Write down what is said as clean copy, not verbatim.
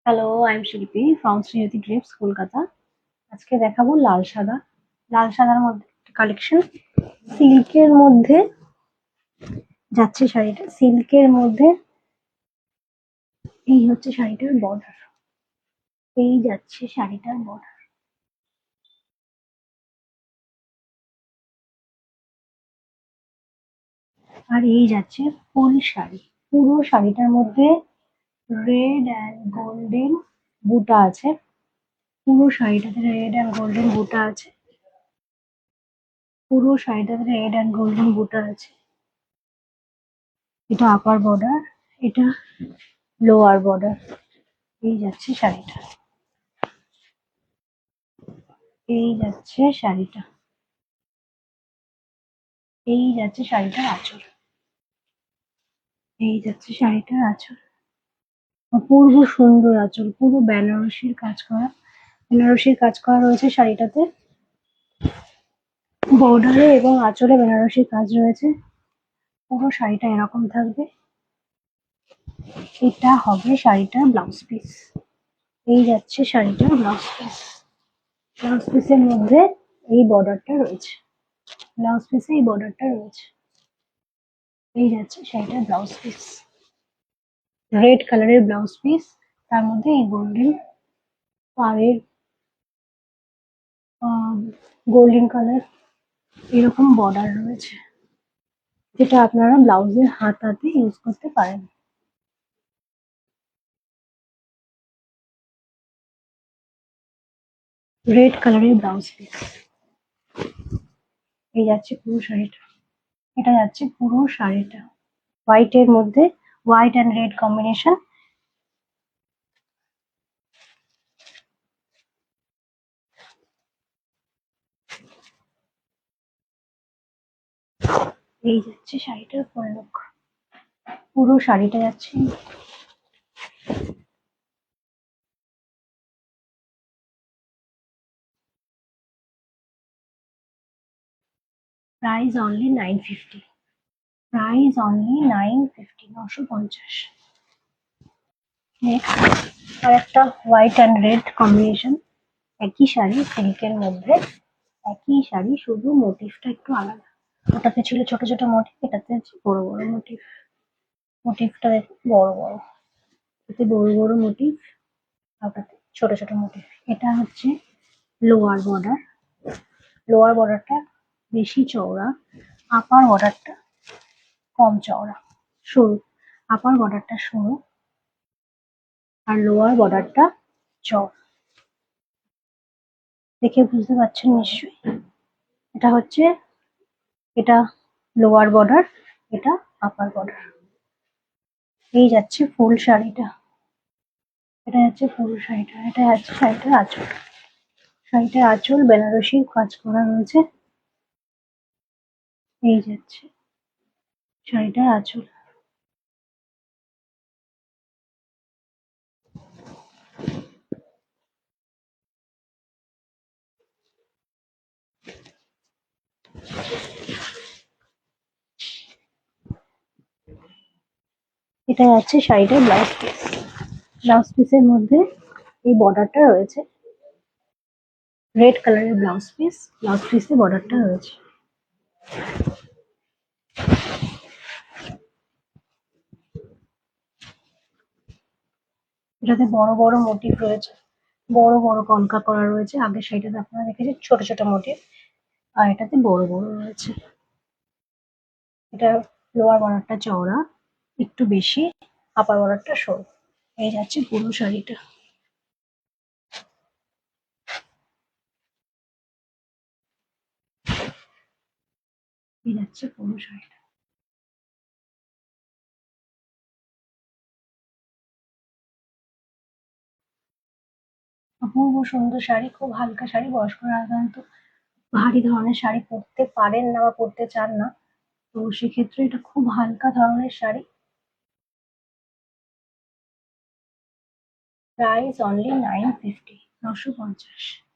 Hello, I am শিল্পী from শ্রীজ্যোতি ড্রেপস Kolkata. আজকে দেখাবো লাল সাদা। লাল সাদার মধ্যে একটা কালেকশন সিল্কের মধ্যে যাচ্ছে শাড়িটা। সিল্কের মধ্যে এই হচ্ছে শাড়িটার বর্ডার। এই যাচ্ছে শাড়িটার বর্ডার। আর এই যাচ্ছে ফুল শাড়ি। পুরো শাড়িটার মধ্যে রেড অ্যান্ড গোল্ডেন বুটা আছে। পুরো শাড়িটাতে রেড অ্যান্ড গোল্ডেন বুটা আছে। পুরো শাড়িটাতে রেড অ্যান্ড গোল্ডেন বুটা আছে। এটা আপার বর্ডার, এটা লোয়ার বর্ডার। এই যাচ্ছে শাড়িটা। এই যাচ্ছে শাড়িটা। এই যাচ্ছে শাড়িটার আঁচল। এই যাচ্ছে শাড়িটার আঁচল। অপূর্ব সুন্দর আঁচল, পুরো বেনারসির কাজ করা। বেনারসির কাজ করা রয়েছে শাড়িটাতে। বর্ডারে এবং আঁচলে বেনারসির কাজ রয়েছে। পুরো শাড়িটা এরকম থাকবে। এটা হবে শাড়িটার ব্লাউজ পিস। এই যাচ্ছে শাড়িটার ব্লাউজ পিস। ব্লাউজ পিসের মধ্যে এই বর্ডারটা রয়েছে। ব্লাউজ পিসে এই বর্ডারটা রয়েছে। এই যাচ্ছে শাড়িটার ব্লাউজ পিস। রেড কালারের ব্লাউজ পিস, তার মধ্যে এই গোল্ডেন পাড়ের গোল্ডেন কালার এরকম বর্ডার রয়েছে, যেটা আপনারা ব্লাউজের হাতাতে ইউজ করতে পারেন। রেড কালারের ব্লাউজ পিস। এই যাচ্ছে পুরো শাড়িটা। এটা যাচ্ছে পুরো শাড়িটা হোয়াইট এর মধ্যে, হোয়াইট অ্যান্ড রেড কম্বিনেশন। এই যাচ্ছে শাড়িটার ফুল লুক। পুরো শাড়িটা যাচ্ছে। Price only 950। Price only 950, 950। Next আর একটা হোয়াইট অ্যান্ড রেড কম্বিনেশন। একই শাড়ি সিল্কের মধ্যে, একই শাড়ি, শুধু মোটিফটা একটু আলাদা। ওটাতে ছিল ছোট ছোট মোটিভ, এটাতে আছে বড় বড় মোটিভ। মোটিভটা দেখুন বড় বড়, এতে বড় বড় মোটিভ, ওটাতে ছোট ছোট মোটিভ। এটা হচ্ছে লোয়ার বর্ডার। লোয়ার বর্ডারটা বেশি চওড়া, আপার বর্ডারটা কম চওড়া, সরু। আপার বর্ডারটা সরু আর লোয়ার বর্ডারটা চওড়া। দেখে বুঝতে পারছেন নিশ্চয়ই। এটা হচ্ছে, এটা লোয়ার বর্ডার, এটা আপার বর্ডার। এই যাচ্ছে ফুল শাড়িটা। এটা যাচ্ছে ফুল শাড়িটা। এটা যাচ্ছে শাড়িটার আঁচল। শাড়িটার আঁচল বেনারসি কাজ করা রয়েছে। এই যাচ্ছে শাড়িটার আঁচল। এটা যাচ্ছে শাড়িটার ব্লাউজ পিস। ব্লাউজ পিসের মধ্যে এই বর্ডারটা রয়েছে। রেড কালারের ব্লাউজ পিস, ব্লাউজ পিসে বর্ডারটা রয়েছে। এটাতে বড় বড় মোটিভ রয়েছে, বড় বড় কলকা করা রয়েছে। আগের শাড়িটাতে আপনারা দেখেছেন ছোট ছোট মোটিভ, আর এটাতে বড় বড় রয়েছে। এটা লোয়ার বর্ডারটা চওড়া একটু বেশি, আপার বর্ডারটা সরু। এই যাচ্ছে পুরো শাড়িটা। এই যাচ্ছে পুরো শাড়িটা। অপূর্ব সুন্দর শাড়ি, খুব হালকা শাড়ি। বয়স্করা সাধারণত ভারী ধরনের শাড়ি পরতে পারেন না বা পরতে চান না, তো সেক্ষেত্রে এটা খুব হালকা ধরনের শাড়ি। Price only 950, 950।